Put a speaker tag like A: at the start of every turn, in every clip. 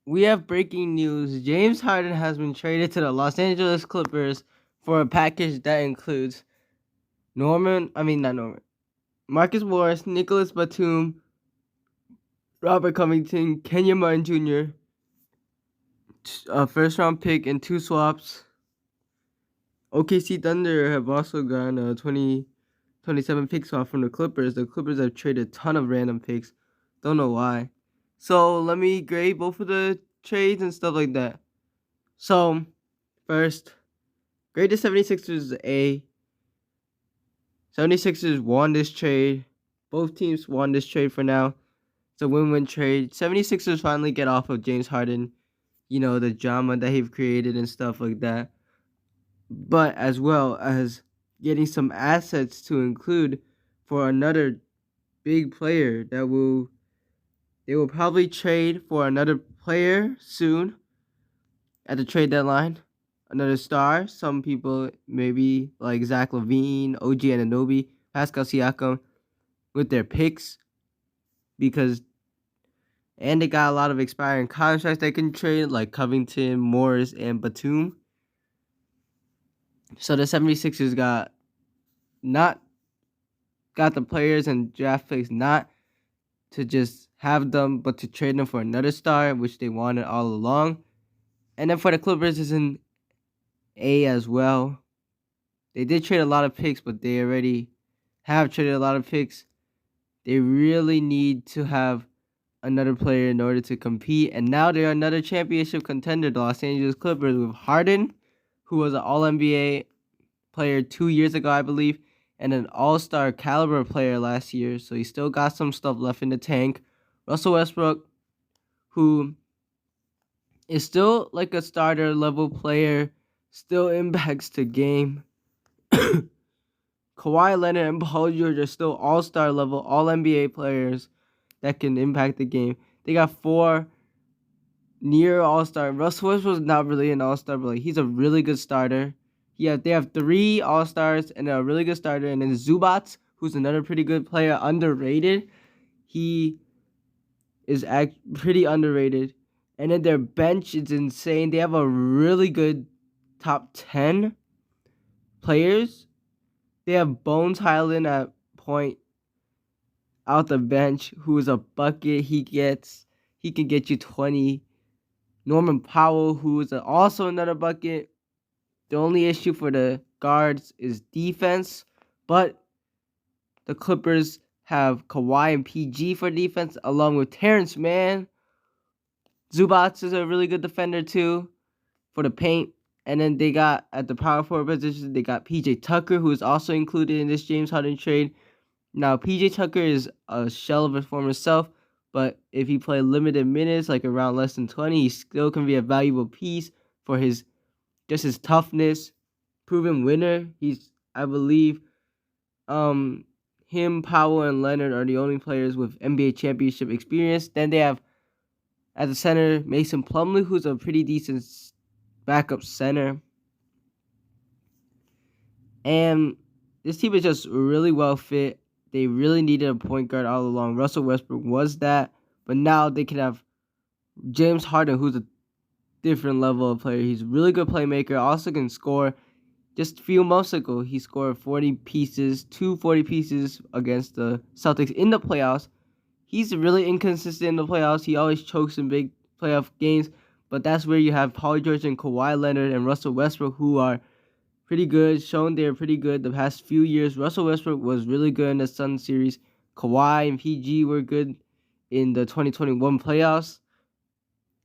A: we have breaking news. James Harden has been traded to the Los Angeles Clippers for a package that includes Marcus Morris, Nicholas Batum, Robert Covington, Kenyon Martin Jr., a first-round pick, and 2 swaps. OKC Thunder have also gotten a 2027 pick swap from the Clippers. The Clippers have traded a ton of random picks. Don't know why. So let me grade both of the trades and stuff like that. So, first, grade the 76ers A. 76ers won this trade. Both teams won this trade for now. It's a win-win trade. 76ers finally get off of James Harden, the drama that he've created and stuff like that. But as well as getting some assets to include for another big player they will probably trade for another player soon at the trade deadline. Another star. Some people maybe like Zach LaVine, OG Anunoby, Pascal Siakam with their picks and they got a lot of expiring contracts they can trade like Covington, Morris, and Batum. So the 76ers got the players and draft picks not to just have them, but to trade them for another star, which they wanted all along. And then for the Clippers, it's an A as well. They did trade a lot of picks, but they already have traded a lot of picks. They really need to have another player in order to compete. And now they're another championship contender, the Los Angeles Clippers, with Harden, who was an All-NBA player 2 years ago, I believe, and an all-star caliber player last year. So he still got some stuff left in the tank. Russell Westbrook, who is still like a starter level player, still impacts the game. Kawhi Leonard and Paul George are still all-star level, all-NBA players that can impact the game. They got 4 near all-star. Russell Westbrook's not really an all-star, but he's a really good starter. They have 3 all-stars and a really good starter, and then Zubac, who's another pretty good player, underrated. He is pretty underrated. And then their bench is insane. They have a really good top 10 players. They have Bones Highland at point out the bench, who is a bucket. He can get you 20. Norman Powell, who is also another bucket. The only issue for the guards is defense, but the Clippers have Kawhi and PG for defense, along with Terrence Mann. Zubac is a really good defender too for the paint. And then they got at the power forward position, they got PJ Tucker, who is also included in this James Harden trade. Now, PJ Tucker is a shell of his former self, but if he played limited minutes, like around less than 20, he still can be a valuable piece for his toughness, proven winner. I believe, him, Powell, and Leonard are the only players with NBA championship experience. Then they have at the center Mason Plumlee, who's a pretty decent backup center. And this team is just really well fit. They really needed a point guard all along. Russell Westbrook was that, but now they can have James Harden, who's a different level of player. He's a really good playmaker, also can score. Just a few months ago, he scored 40 pieces against the Celtics in the playoffs. He's really inconsistent in the playoffs. He always chokes in big playoff games, but that's where you have Paul George and Kawhi Leonard and Russell Westbrook, who are pretty good, shown they're pretty good the past few years. Russell Westbrook was really good in the Sun series. Kawhi and PG were good in the 2021 playoffs.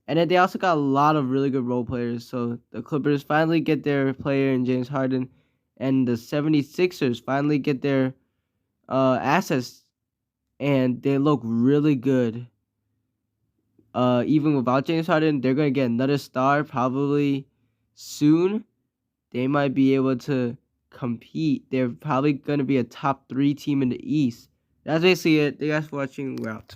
A: And then they also got a lot of really good role players. So the Clippers finally get their player in James Harden. And the 76ers finally get their assets. And they look really good. Even without James Harden, they're going to get another star probably soon. They might be able to compete. They're probably going to be a top 3 team in the East. That's basically it. Thank you guys for watching. We're out.